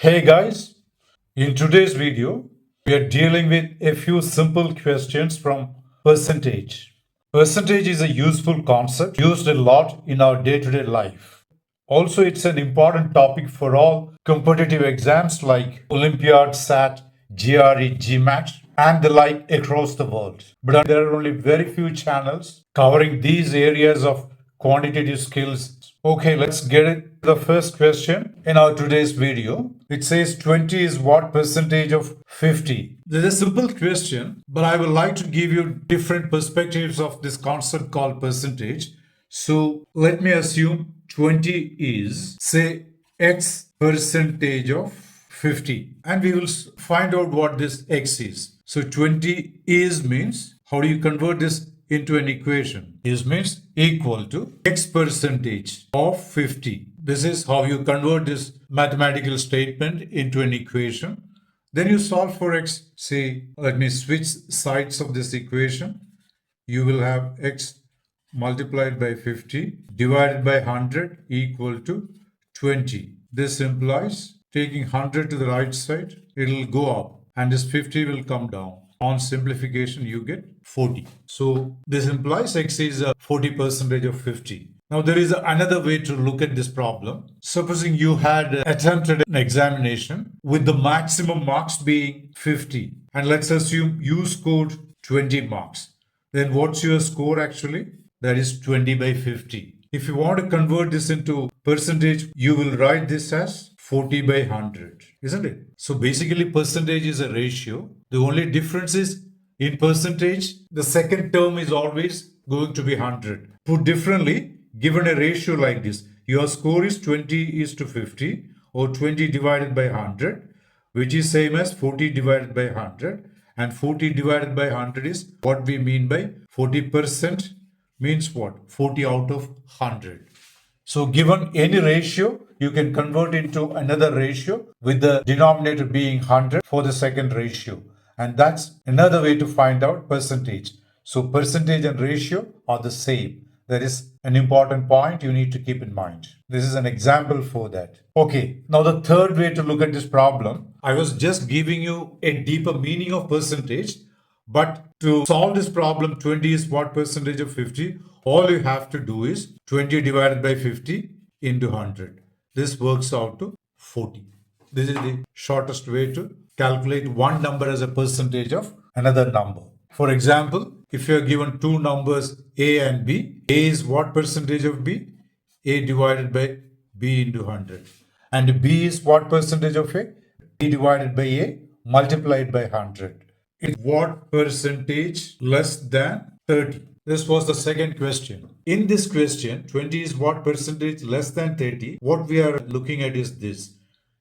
Hey guys, in today's video, we are dealing with a few simple questions from percentage. Percentage is a useful concept used a lot in our day to day life. Also, it's an important topic for all competitive exams like Olympiad, SAT, GRE, GMAT, and the like across the world. But there are only very few channels covering these areas of quantitative skills. Okay, let's get it. The first question in our today's video. It says 20 is what percentage of 50? This is a simple question, but I would like to give you different perspectives of this concept called percentage. So let me assume 20 is, say, X percentage of 50. And we will find out what this X is. So 20 is means, how do you convert this into an equation? Is means equal to X percentage of 50. This is how you convert this mathematical statement into an equation. Then you solve for X. Say, let me switch sides of this equation. You will have X multiplied by 50 divided by 100 equal to 20. This implies taking 100 to the right side, it will go up and this 50 will come down. On simplification, you get 40. So this implies X is a 40% of 50. Now there is another way to look at this problem. Supposing you had attempted an examination with the maximum marks being 50 and let's assume you scored 20 marks. Then what's your score actually? That is 20 by 50. If you want to convert this into percentage, you will write this as 40 by 100, isn't it? So basically percentage is a ratio. The only difference is in percentage, the second term is always going to be 100. Put differently, given a ratio like this, your score is 20 is to 50 or 20 divided by 100, which is same as 40 divided by 100. And 40 divided by 100 is what we mean by 40% means what? 40 out of 100. So given any ratio, you can convert into another ratio with the denominator being 100 for the second ratio. And that's another way to find out percentage. So percentage and ratio are the same. That is an important point you need to keep in mind. This is an example for that. Okay, now the third way to look at this problem, I was just giving you a deeper meaning of percentage, but to solve this problem, 20 is what percentage of 50? All you have to do is 20 divided by 50 into 100. This works out to 40. This is the shortest way to calculate one number as a percentage of another number. For example, if you are given two numbers A and B, A is what percentage of B? A divided by B into 100. And B is what percentage of A? B divided by A multiplied by 100. Is what percentage less than 30? This was the second question. In this question, 20 is what percentage less than 30? What we are looking at is this.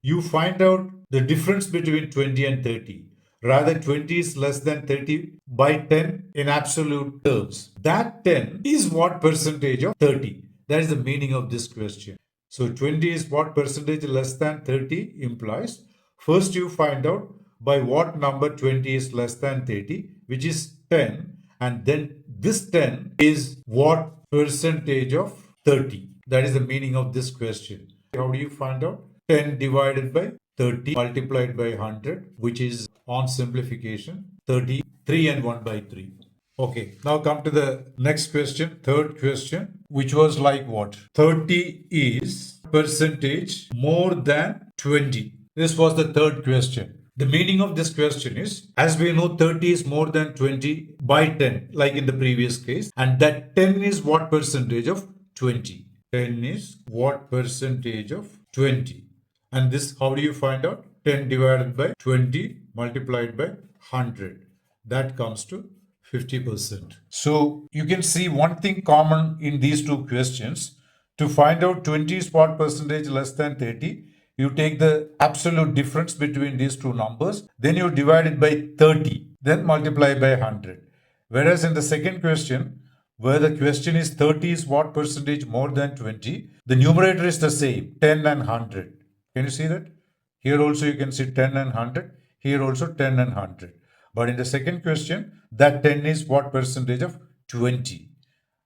You find out the difference between 20 and 30. Rather, 20 is less than 30 by 10 in absolute terms. That 10 is what percentage of 30? That is the meaning of this question. So 20 is what percentage less than 30 implies. First you find out by what number 20 is less than 30, which is 10. And then this 10 is what percentage of 30? That is the meaning of this question. How do you find out? 10 divided by 30 multiplied by 100, which is on simplification 33 and 1 by 3. Okay, now come to the next question, third question, which was like what? 30 is percentage more than 20. This was the third question. The meaning of this question is, as we know, 30 is more than 20 by 10, like in the previous case, and that 10 is what percentage of 20? 10 is what percentage of 20? And this, how do you find out? 10 divided by 20 multiplied by 100. That comes to 50%. So you can see one thing common in these two questions. To find out 20 is what percentage less than 30, you take the absolute difference between these two numbers, then you divide it by 30, then multiply by 100. Whereas in the second question, where the question is 30 is what percentage more than 20, the numerator is the same, 10 and 100. Can you see that? Here also you can see 10 and 100. Here also 10 and 100. But in the second question, that 10 is what percentage of 20.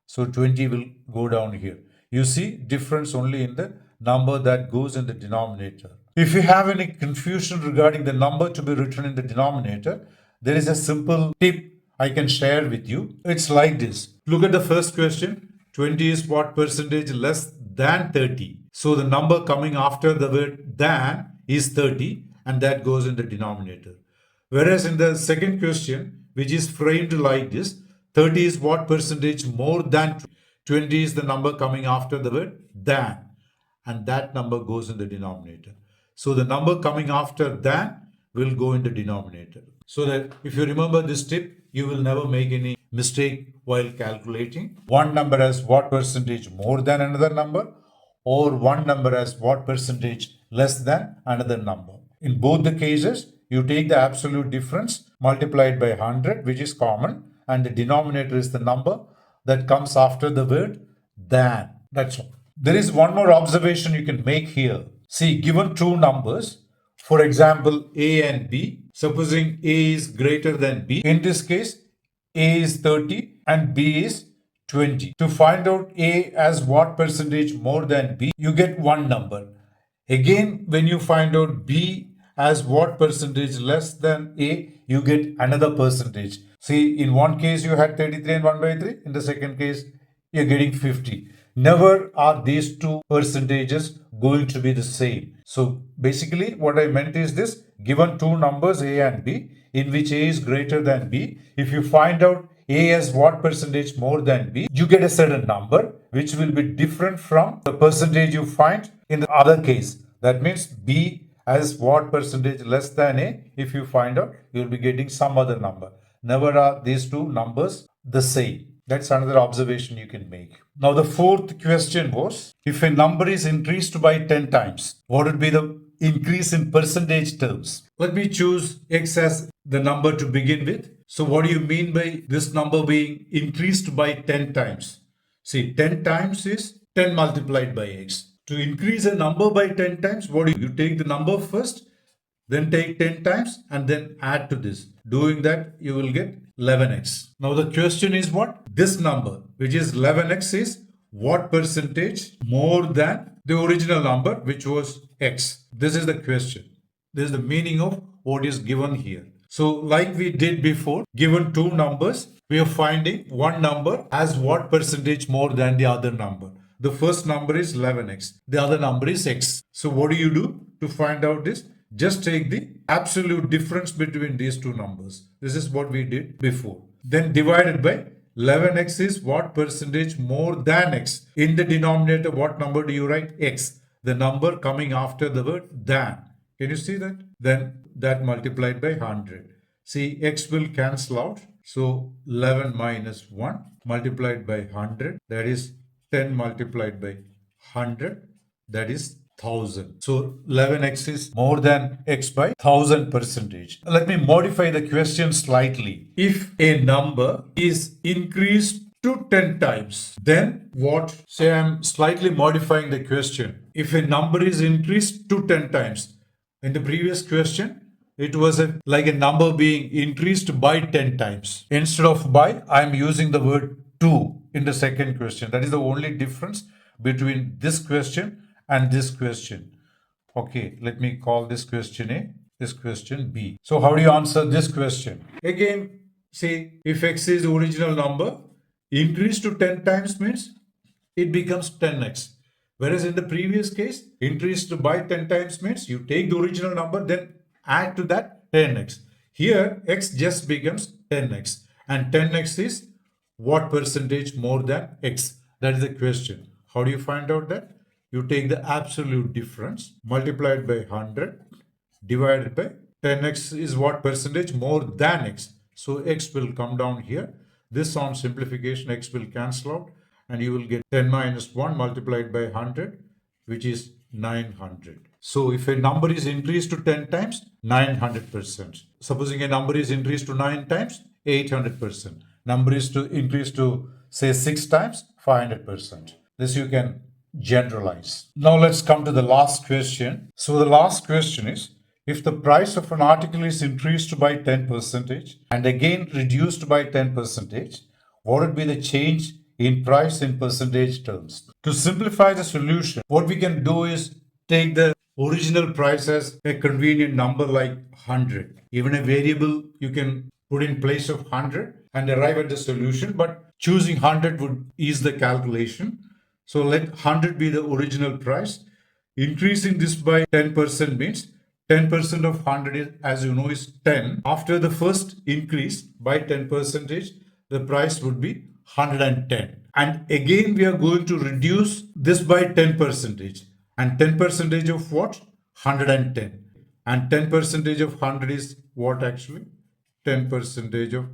So 20 will go down here. You see difference only in the number that goes in the denominator. If you have any confusion regarding the number to be written in the denominator, there is a simple tip I can share with you. It's like this. Look at the first question. 20 is what percentage less than 30? So the number coming after the word than is 30 and that goes in the denominator. Whereas in the second question, which is framed like this, 30 is what percentage more than 20 is the number coming after the word than, and that number goes in the denominator. So the number coming after than will go in the denominator. So that if you remember this tip, you will never make any mistake while calculating. One number has what percentage more than another number, or one number has what percentage less than another number. In both the cases, you take the absolute difference multiplied by 100, which is common, and the denominator is the number that comes after the word than. That's all. There is one more observation you can make here. See, given two numbers, for example, A and B, supposing A is greater than B, in this case, A is 30 and B is 20. To find out A as what percentage more than B, you get one number. Again, when you find out B as what percentage less than A, you get another percentage. See, in one case you had 33 and 1 by 3. In the second case, you're getting 50. Never are these two percentages going to be the same. So basically what I meant is this: given two numbers A and B, in which A is greater than B, if you find out A as what percentage more than B, you get a certain number which will be different from the percentage you find in the other case. That means B as what percentage less than A, if you find out, you will be getting some other number. Never are these two numbers the same. That's another observation you can make. Now the fourth question was, if a number is increased by 10 times, what would be the increase in percentage terms? Let me choose X as the number to begin with. So what do you mean by this number being increased by 10 times? See, 10 times is 10 multiplied by X. To increase a number by 10 times, what do you take the number first, then take 10 times and then add to this. Doing that, you will get 11x. Now the question is what? This number, which is 11x, is what percentage more than the original number, which was x? This is the question. This is the meaning of what is given here. So like we did before, given two numbers, we are finding one number as what percentage more than the other number. The first number is 11x. The other number is x. So what do you do to find out this? Just take the absolute difference between these two numbers. This is what we did before. Then divided by 11x is what percentage more than x. In the denominator, what number do you write? X. The number coming after the word than. Can you see that? Then that multiplied by 100. See, x will cancel out. So 11 minus 1 multiplied by 100. That is 10 multiplied by 100. That is 1000. So 11x is more than x by 1000 percentage. Let me modify the question slightly. If a number is increased to 10 times, then what? Say I'm slightly modifying the question. If a number is increased to 10 times, in the previous question, it was like a number being increased by 10 times. Instead of by, I'm using the word to in the second question. That is the only difference between this question and this question. Okay, let me call this question A, this question B. So how do you answer this question? Again, see, if x is the original number, increase to 10 times means it becomes 10x. Whereas in the previous case, increased by 10 times means you take the original number, then add to that 10x. Here, x just becomes 10x. And 10x is what percentage more than x? That is the question. How do you find out that? You take the absolute difference multiplied by 100 divided by 10x is what percentage more than x. So x will come down here. This on simplification, x will cancel out and you will get 10 minus 1 multiplied by 100, which is 900. So if a number is increased to 10 times, 900%. Supposing a number is increased to 9 times, 800%. Number is to increase to say 6 times, 500%. This you can generalize. Now let's come to the last question. So the last question is, if the price of an article is increased by 10% and again reduced by 10%, what would be the change in price in percentage terms? To simplify the solution, what we can do is take the Original price as a convenient number like 100. Even a variable you can put in place of 100 and arrive at the solution, but choosing 100 would ease the calculation. So let 100 be the original price. Increasing this by 10% means 10% of 100 is, as you know, is 10. After the first increase by 10 percentage, the price would be 110. And again, we are going to reduce this by 10 percentage. And 10 percentage of what? 110. And 10 percentage of 100 is what actually? 10 percentage of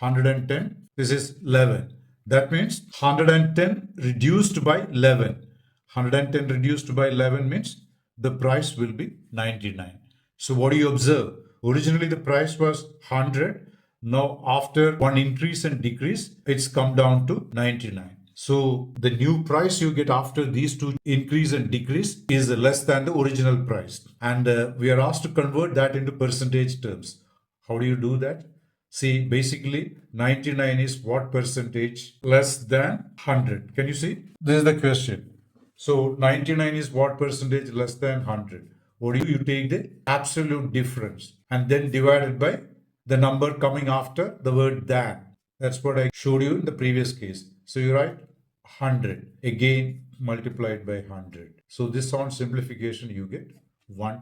110. This is 11. That means 110 reduced by 11. 110 reduced by 11 means the price will be 99. So what do you observe? Originally the price was 100. Now after one increase and decrease, it's come down to 99. So the new price you get after these two increase and decrease is less than the original price. And we are asked to convert that into percentage terms. How do you do that? See, basically 99 is what percentage less than 100? Can you see? This is the question. So 99 is what percentage less than 100? What do you take the absolute difference and then divided by the number coming after the word than. That's what I showed you in the previous case. So you write 100 again multiplied by 100. So this on simplification you get 1%.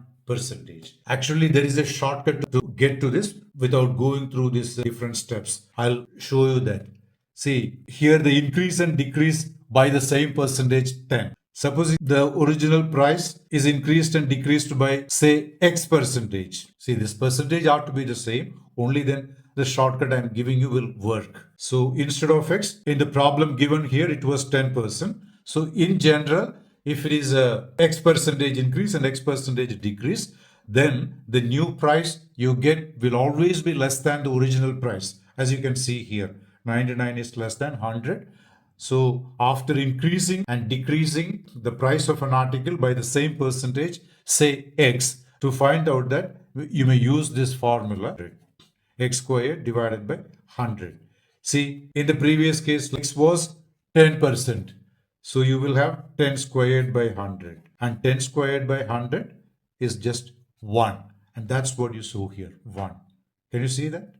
Actually, there is a shortcut to get to this without going through these different steps. I'll show you that. See, here the increase and decrease by the same percentage 10. Suppose the original price is increased and decreased by say X percentage. See, this percentage ought to be the same, only then the shortcut I'm giving you will work. So instead of X, in the problem given here, it was 10%. So in general, if it is a X percentage increase and X percentage decrease, then the new price you get will always be less than the original price. As you can see here, 99 is less than 100. So after increasing and decreasing the price of an article by the same percentage, say X, to find out that you may use this formula, X squared divided by 100. See, in the previous case, X was 10%. So you will have 10 squared by 100. And 10 squared by 100 is just 1. And that's what you saw here, 1. Can you see that?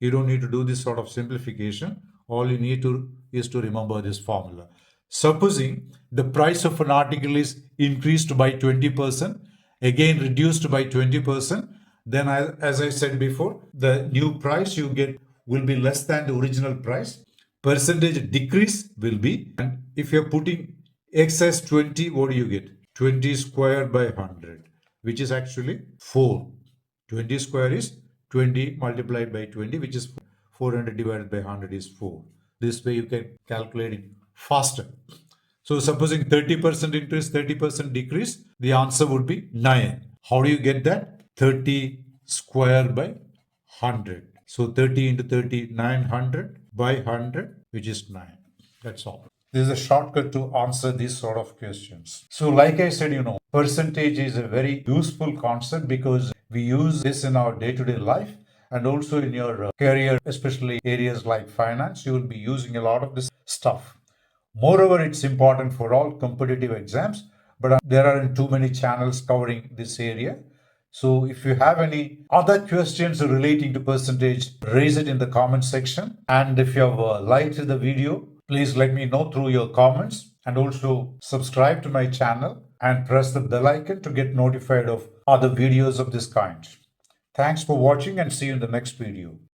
You don't need to do this sort of simplification. All you need to is to remember this formula. Supposing the price of an article is increased by 20%, again reduced by 20%, then as I said before, the new price you get will be less than the original price. Percentage decrease will be, and if you're putting X as 20, what do you get? 20 squared by 100, which is actually 4. 20 square is 20 multiplied by 20, which is 400 divided by 100 is 4. This way you can calculate it faster. So supposing 30% increase, 30% decrease, the answer would be 9. How do you get that? 30 square by 100. So 30 into 30, 900 by 100, which is 9. That's all. This is a shortcut to answer these sort of questions. So like I said, percentage is a very useful concept because we use this in our day-to-day life and also in your career, especially areas like finance, you will be using a lot of this stuff. Moreover, it's important for all competitive exams, but there aren't too many channels covering this area. So if you have any other questions relating to percentage, raise it in the comment section. And if you have liked the video, please let me know through your comments and also subscribe to my channel and press the bell icon to get notified of other videos of this kind. Thanks for watching and see you in the next video.